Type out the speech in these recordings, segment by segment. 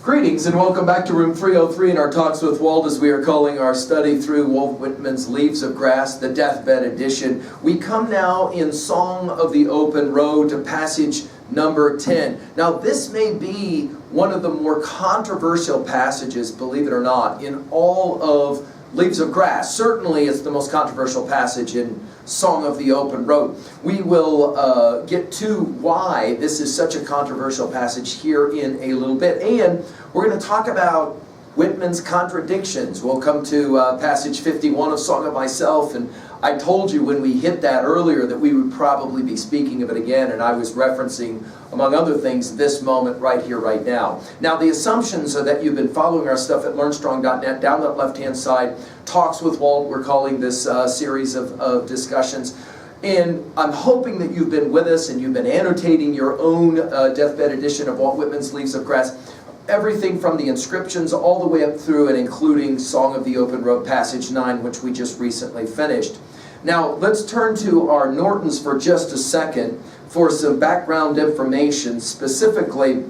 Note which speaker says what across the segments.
Speaker 1: Greetings and welcome back to room 303 in our Talks with Walt, as we are calling our study through Walt Whitman's Leaves of Grass, the Deathbed Edition. We come now in Song of the Open Road to passage number 10. Now this may be one of the more controversial passages, believe it or not, in all of Leaves of Grass. Certainly it's the most controversial passage in Song of the Open Road. We will get to why this is such a controversial passage here in a little bit, and we're going to talk about Whitman's contradictions. We'll come to passage 51 of Song of Myself, and I told you when we hit that earlier that we would probably be speaking of it again, and I was referencing, among other things, this moment right here, right now. Now, the assumptions are that you've been following our stuff at learnstrong.net. Down that left-hand side, Talks with Walt, we're calling this series of discussions. And I'm hoping that you've been with us and you've been annotating your own deathbed edition of Walt Whitman's Leaves of Grass. Everything from the inscriptions all the way up through and including Song of the Open Road, passage 9, which we just recently finished. Now, let's turn to our Nortons for just a second for some background information, specifically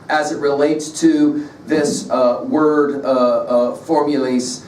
Speaker 1: as it relates to this word formules,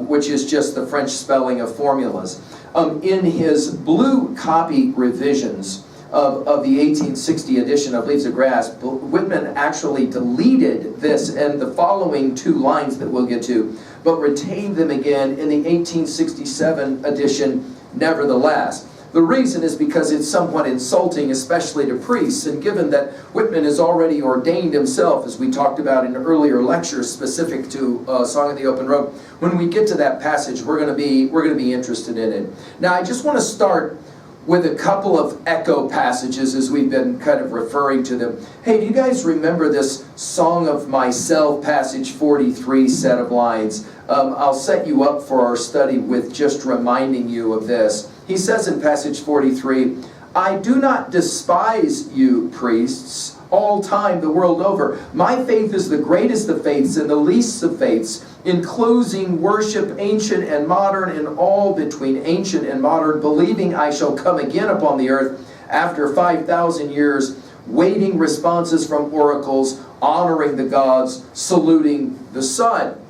Speaker 1: which is just the French spelling of formulas. In his blue copy revisions of the 1860 edition of Leaves of Grass, Whitman actually deleted this and the following two lines that we'll get to, but retained them again in the 1867 edition nevertheless. The reason is because it's somewhat insulting, especially to priests, and given that Whitman is already ordained himself, as we talked about in earlier lectures specific to Song of the Open Road, when we get to that passage, we're going to be interested in it. Now, I just want to start with a couple of echo passages as we've been kind of referring to them. Hey, do you guys remember this Song of Myself, passage 43 set of lines? I'll set you up for our study with just reminding you of this. He says in passage 43, I do not despise you, priests, all time the world over. My faith is the greatest of faiths and the least of faiths. In closing, worship ancient and modern, and all between ancient and modern, believing I shall come again upon the earth after 5,000 years, waiting responses from oracles, honoring the gods, saluting the sun.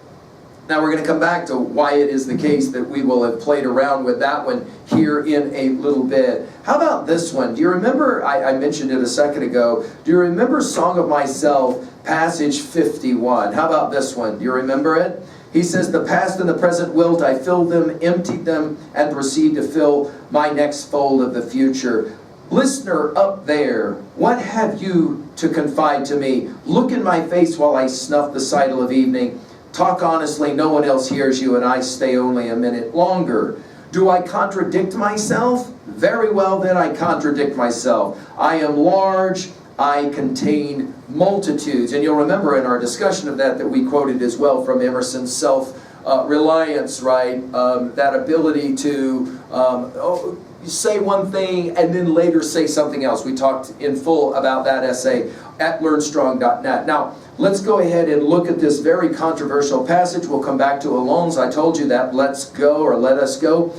Speaker 1: Now we're going to come back to why it is the case that we will have played around with that one here in a little bit. How about this one? Do you remember, I mentioned it a second ago, do you remember Song of Myself, passage 51? How about this one? Do you remember it? He says, the past and the present wilt, I filled them, emptied them, and proceed to fill my next fold of the future. Listener up there, what have you to confide to me? Look in my face while I snuff the sidle of evening. Talk honestly, no one else hears you, and I stay only a minute longer. Do I contradict myself? Very well, then I contradict myself. I am large, I contain multitudes. And you'll remember in our discussion of that we quoted as well from Emerson's self-reliance, right? That ability to say one thing and then later say something else. We talked in full about that essay at learnstrong.net. Now, let's go ahead and look at this very controversial passage. We'll come back to allons. I told you that let's go or let us go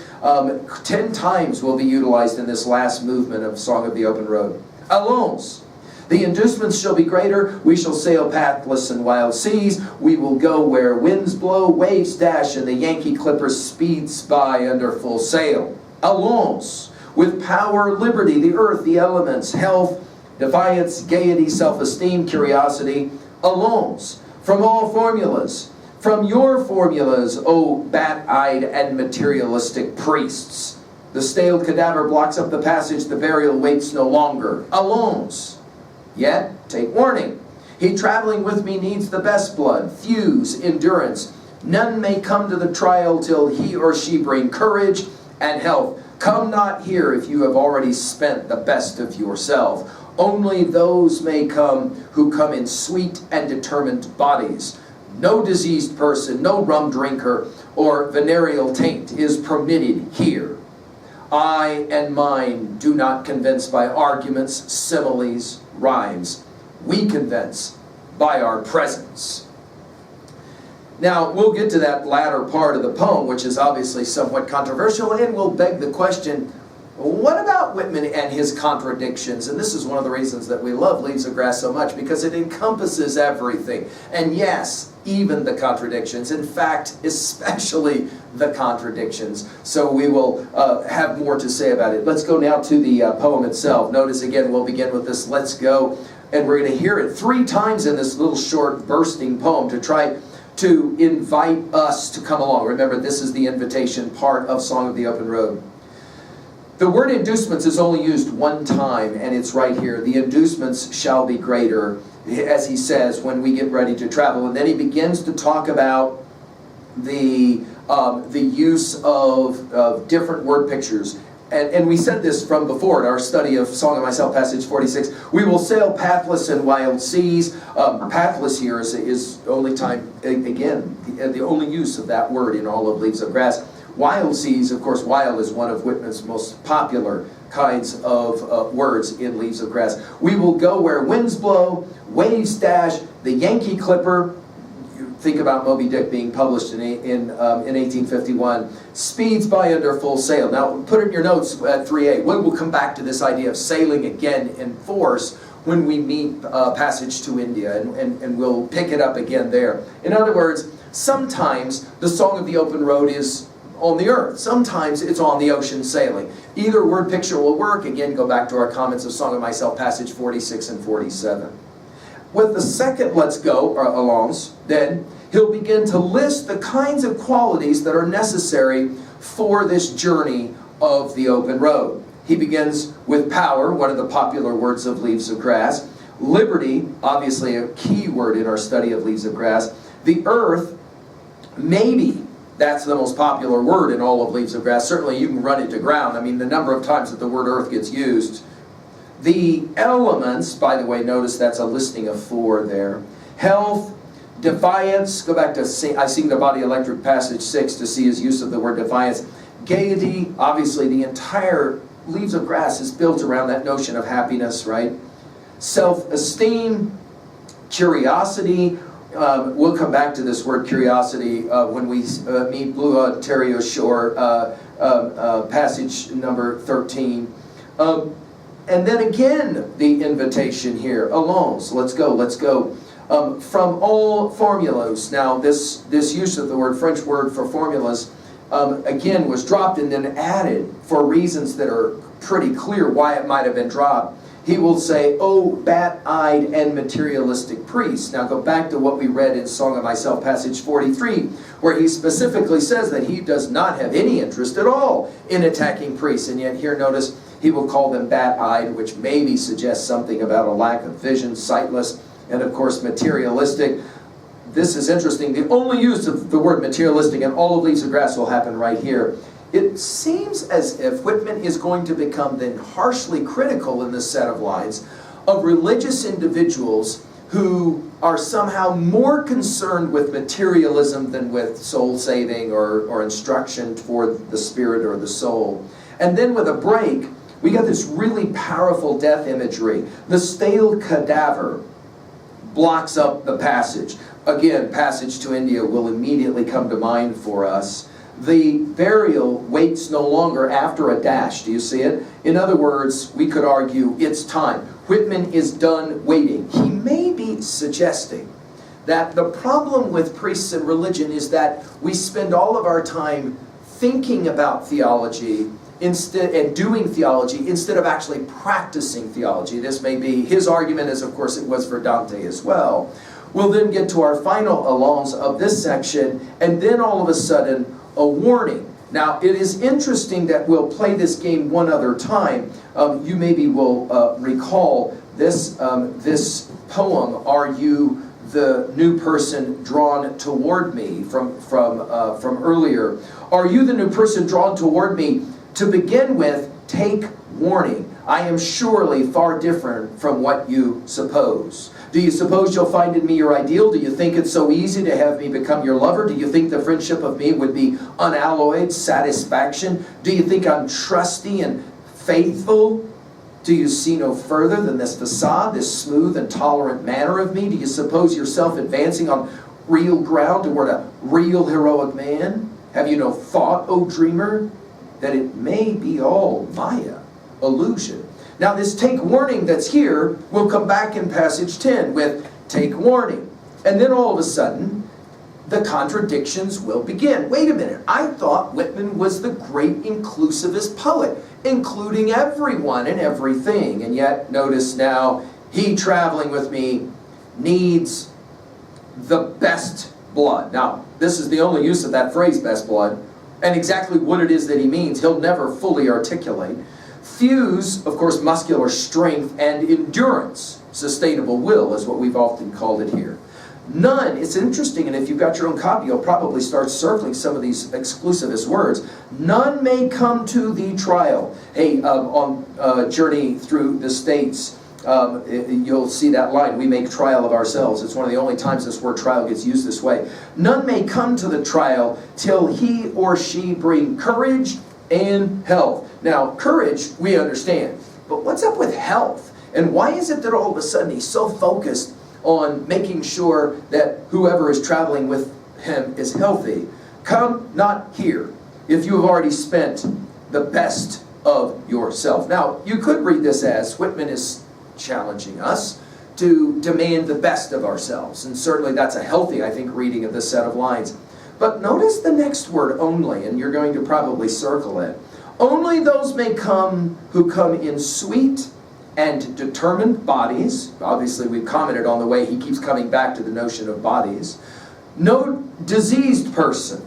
Speaker 1: 10 times will be utilized in this last movement of Song of the Open Road. Allons. The inducements shall be greater. We shall sail pathless in wild seas. We will go where winds blow, waves dash, and the Yankee clipper speeds by under full sail. Allons. With power, liberty, the earth, the elements, health, defiance, gaiety, self-esteem, curiosity. Allons. From all formulas. From your formulas, O bat-eyed and materialistic priests. The stale cadaver blocks up the passage. The burial waits no longer. Allons. Yet, take warning. He traveling with me needs the best blood, thews, endurance. None may come to the trial till he or she bring courage and health. Come not here if you have already spent the best of yourself. Only those may come who come in sweet and determined bodies. No diseased person, no rum drinker, or venereal taint is permitted here. I and mine do not convince by arguments, similes, rhymes. We convince by our presence. Now, we'll get to that latter part of the poem, which is obviously somewhat controversial, and will beg the question, What about Whitman and his contradictions? And this is one of the reasons that we love Leaves of Grass so much, because it encompasses everything. And yes, even the contradictions. In fact, especially the contradictions. So we will have more to say about it. Let's go now to the poem itself. Notice again, we'll begin with this "Let's Go," and we're going to hear it 3 times in this little short bursting poem to try to invite us to come along. Remember, this is the invitation part of Song of the Open Road. The word inducements is only used 1 time, and it's right here. The inducements shall be greater, as he says, when we get ready to travel. And then he begins to talk about the use of different word pictures. And we said this from before in our study of Song of Myself, passage 46. We will sail pathless in wild seas. Pathless here is only time, again, the only use of that word in all of Leaves of Grass. Wild seas, of course, wild is one of Whitman's most popular kinds of words in Leaves of Grass. We will go where winds blow, waves dash, the Yankee Clipper. You think about Moby Dick being published in 1851. Speeds by under full sail. Now, put it in your notes at 3A. We will come back to this idea of sailing again in force when we meet Passage to India, and we'll pick it up again there. In other words, sometimes the Song of the Open Road is on the earth. Sometimes it's on the ocean sailing. Either word picture will work. Again, go back to our comments of Song of Myself, passage 46 and 47. With the second "Let's Go" alongs, then he'll begin to list the kinds of qualities that are necessary for this journey of the open road. He begins with power, one of the popular words of Leaves of Grass. Liberty, obviously a key word in our study of Leaves of Grass. The earth, maybe. That's the most popular word in all of Leaves of Grass. Certainly you can run it to ground. I mean, the number of times that the word earth gets used. The elements, by the way, notice that's a listing of 4 there. Health, defiance, go back to I Sing the Body Electric, passage 6, to see his use of the word defiance. Gaiety, obviously the entire Leaves of Grass is built around that notion of happiness, right? Self-esteem, curiosity. We'll come back to this word curiosity when we meet Blue Ontario Shore, passage number 13. And then again, the invitation here, allons, let's go, let's go. From all formulas. Now, this use of the French word for formulas, again, was dropped and then added for reasons that are pretty clear why it might have been dropped. He will say, "Oh, bat-eyed and materialistic priest." Now go back to what we read in Song of Myself, passage 43, where he specifically says that he does not have any interest at all in attacking priests. And yet here, notice, he will call them bat-eyed, which maybe suggests something about a lack of vision, sightless, and of course materialistic. This is interesting. The only use of the word materialistic in all of Leaves of Grass will happen right here. It seems as if Whitman is going to become then harshly critical in this set of lines of religious individuals who are somehow more concerned with materialism than with soul saving or instruction for the spirit or the soul. And then with a break, we got this really powerful death imagery. The stale cadaver blocks up the passage. Again, Passage to India will immediately come to mind for us. The burial waits no longer after a dash. Do you see it? In other words, we could argue it's time. Whitman is done waiting. He may be suggesting that the problem with priests and religion is that we spend all of our time thinking about theology and doing theology instead of actually practicing theology. This may be his argument, as of course it was for Dante as well. We'll then get to our final allons of this section, and then all of a sudden, a warning. Now, it is interesting that we'll play this game one other time. You maybe will recall this poem, "Are You the New Person Drawn Toward Me?" from earlier. "Are you the new person drawn toward me? To begin with, take warning. I am surely far different from what you suppose. Do you suppose you'll find in me your ideal? Do you think it's so easy to have me become your lover? Do you think the friendship of me would be unalloyed satisfaction? Do you think I'm trusty and faithful? Do you see no further than this facade, this smooth and tolerant manner of me? Do you suppose yourself advancing on real ground toward a real heroic man? Have you no thought, O dreamer? that it may be all Maya, illusion. Now this take warning that's here will come back in passage 10 with take warning. And then all of a sudden, the contradictions will begin. Wait a minute, I thought Whitman was the great inclusivist poet, including everyone and everything. And yet, notice now, he traveling with me needs the best blood. Now, this is the only use of that phrase, best blood, and exactly what it is that he means, he'll never fully articulate. Fuse, of course, muscular strength and endurance. Sustainable will is what we've often called it here. None, it's interesting, and if you've got your own copy, you'll probably start circling some of these exclusivist words. None may come to the trial. Hey, on Journey Through the States, you'll see that line, we make trial of ourselves. It's one of the only times this word trial gets used this way. None may come to the trial till he or she bring courage and health. Now, courage, we understand, but what's up with health? And why is it that all of a sudden he's so focused on making sure that whoever is traveling with him is healthy? Come not here if you have already spent the best of yourself. Now, you could read this as Whitman is challenging us to demand the best of ourselves. And certainly that's a healthy, I think, reading of this set of lines. But notice the next word, only, and you're going to probably circle it. Only those may come who come in sweet and determined bodies. Obviously, we've commented on the way he keeps coming back to the notion of bodies. No diseased person,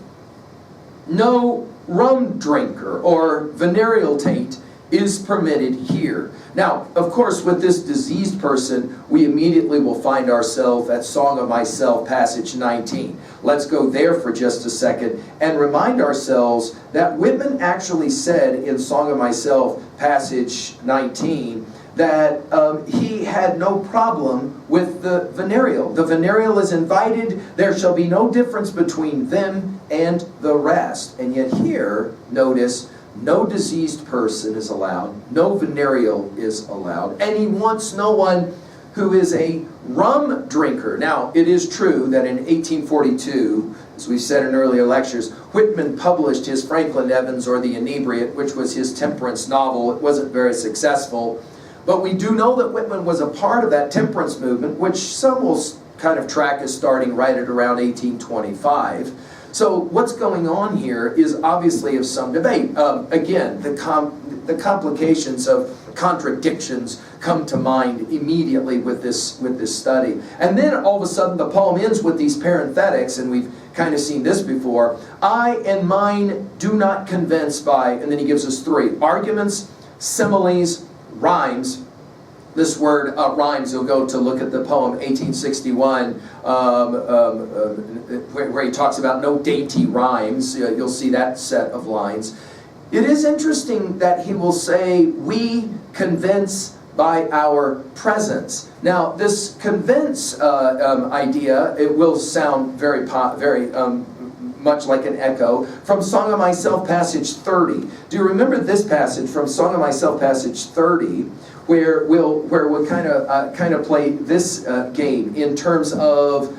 Speaker 1: no rum drinker or venereal taint is permitted here. Now, of course, with this diseased person, we immediately will find ourselves at Song of Myself, passage 19. Let's go there for just a second and remind ourselves that Whitman actually said in Song of Myself, passage 19, that he had no problem with the venereal. The venereal is invited. There shall be no difference between them and the rest. And yet here, notice, no diseased person is allowed, no venereal is allowed, and he wants no one who is a rum drinker. Now, it is true that in 1842, as we've said in earlier lectures, Whitman published his Franklin Evans or The Inebriate, which was his temperance novel. It wasn't very successful, but we do know that Whitman was a part of that temperance movement, which some will kind of track as starting right at around 1825. So what's going on here is obviously of some debate. Again, the complications of contradictions come to mind immediately with this study. And then all of a sudden the poem ends with these parenthetics, and we've kind of seen this before. I and mine do not convince by, and then he gives us three: arguments, similes, rhymes. This word rhymes, you'll go to look at the poem 1861, where he talks about no dainty rhymes. You'll see that set of lines. It is interesting that he will say, we convince by our presence. Now, this convince idea, it will sound very much like an echo from Song of Myself, passage 30. Do you remember this passage from Song of Myself, passage 30? Where we'll kind of play this game in terms of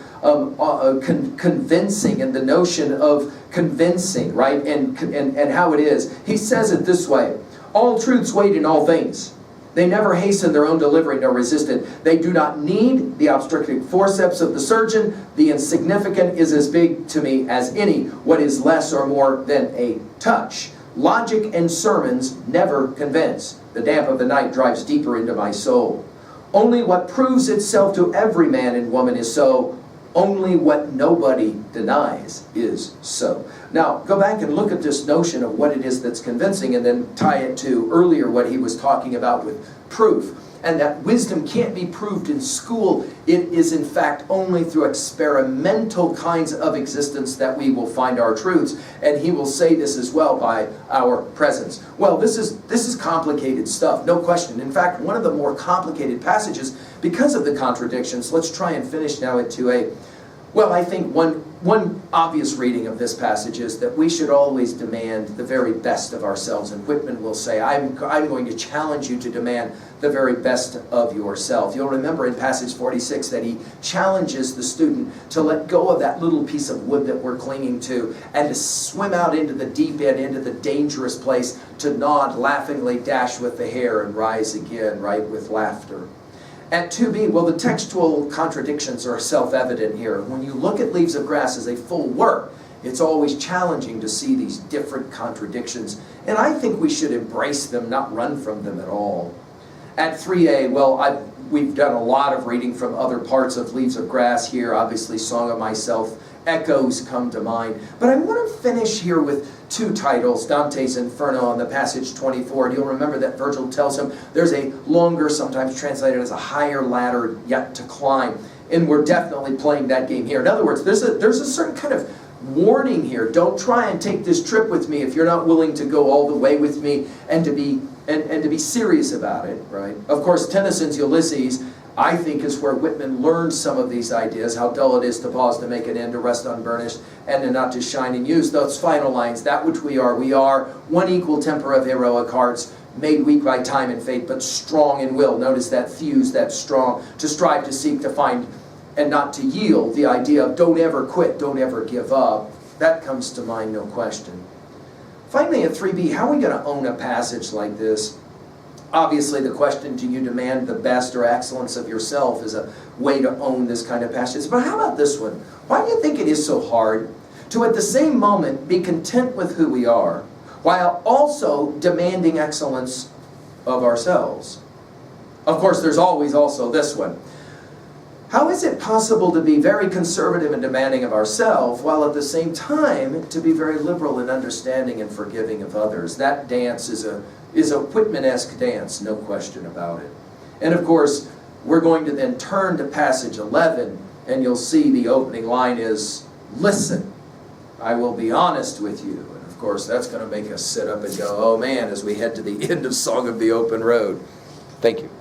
Speaker 1: convincing, and the notion of convincing, right? And how it is. He says it this way: all truths wait in all things. They never hasten their own delivery, nor resist it. They do not need the obstetric forceps of the surgeon. The insignificant is as big to me as any. What is less or more than a touch? Logic and sermons never convince. The damp of the night drives deeper into my soul. Only what proves itself to every man and woman is so. Only what nobody denies is so. Now, go back and look at this notion of what it is that's convincing, and then tie it to earlier what he was talking about with proof. And that wisdom can't be proved in school. It is in fact only through experimental kinds of existence that we will find our truths. And he will say this as well, by our presence. Well, this is complicated stuff, no question. In fact, one of the more complicated passages because of the contradictions. Let's try and finish now into a Well, I think one obvious reading of this passage is that we should always demand the very best of ourselves. And Whitman will say, I'm going to challenge you to demand the very best of yourself. You'll remember in passage 46 that he challenges the student to let go of that little piece of wood that we're clinging to and to swim out into the deep end, into the dangerous place, to nod, laughingly dash with the hair and rise again, right, with laughter. At 2b, well, the textual contradictions are self-evident here. When you look at Leaves of Grass as a full work, it's always challenging to see these different contradictions. And I think we should embrace them, not run from them at all. At 3a, well, we've done a lot of reading from other parts of Leaves of Grass here. Obviously, Song of Myself, echoes come to mind. But I want to finish here with two titles, Dante's Inferno on the passage 24. And you'll remember that Virgil tells him there's a longer, sometimes translated as a higher ladder yet to climb. And we're definitely playing that game here. In other words, there's a certain kind of warning here. Don't try and take this trip with me if you're not willing to go all the way with me and to be serious about it, right? Of course, Tennyson's Ulysses, I think, is where Whitman learned some of these ideas, how dull it is to pause to make an end, to rest unburnished, and to not to shine in use. Those final lines, that which we are one equal temper of heroic hearts, made weak by time and fate, but strong in will. Notice that fuse, that strong, to strive, to seek, to find, and not to yield. The idea of don't ever quit, don't ever give up. That comes to mind, no question. Finally, at 3b, how are we going to own a passage like this? Obviously, the question, do you demand the best or excellence of yourself, is a way to own this kind of passage. But how about this one? Why do you think it is so hard to, at the same moment, be content with who we are, while also demanding excellence of ourselves? Of course, there's always also this one. How is it possible to be very conservative and demanding of ourselves, while at the same time to be very liberal and understanding and forgiving of others? That dance is a Whitman-esque dance, no question about it. And of course, we're going to then turn to passage 11, and you'll see the opening line is, listen, I will be honest with you. And of course, that's going to make us sit up and go, oh man, as we head to the end of Song of the Open Road. Thank you.